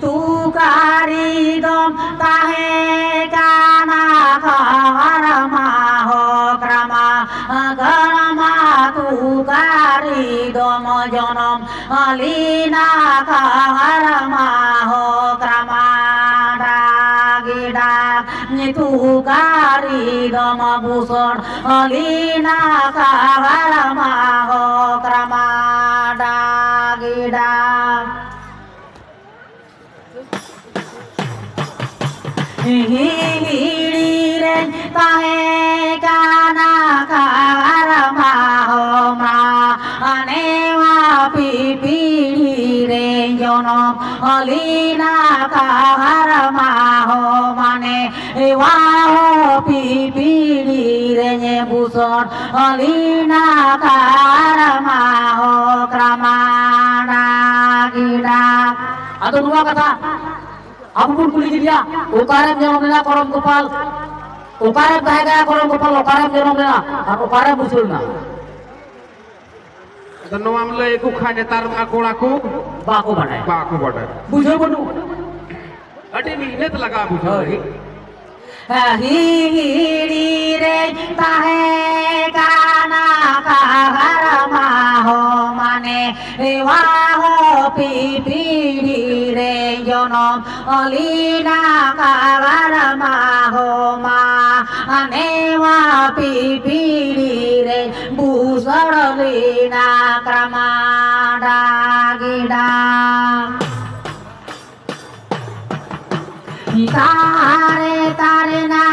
tu kari dom tahe kana karama ho krama karama tu kari dom jonom alina karama ho krama dagida tu kari dom busor alina karama ho krama dagida hiri tahe kana karama ho ma anewa pipi re jonom alina karama ho mane wa ho pipi re nye busor alina karama ho kramana gida atau dua kata Ampun kuli dia, ukarem jangan lena korom kepal, ukarem kaya korom kepal, ukarem jangan lena, aku ukarem musul na. Dan nomam le aku khane tar aku baku badai. Bujur bonu. Adi minat laga bujur. Hiri re tahe kana karama ho mane wa ho pipi re jonom alina karama ho ma ane wa pipi re busar lina krama dagida tare tare na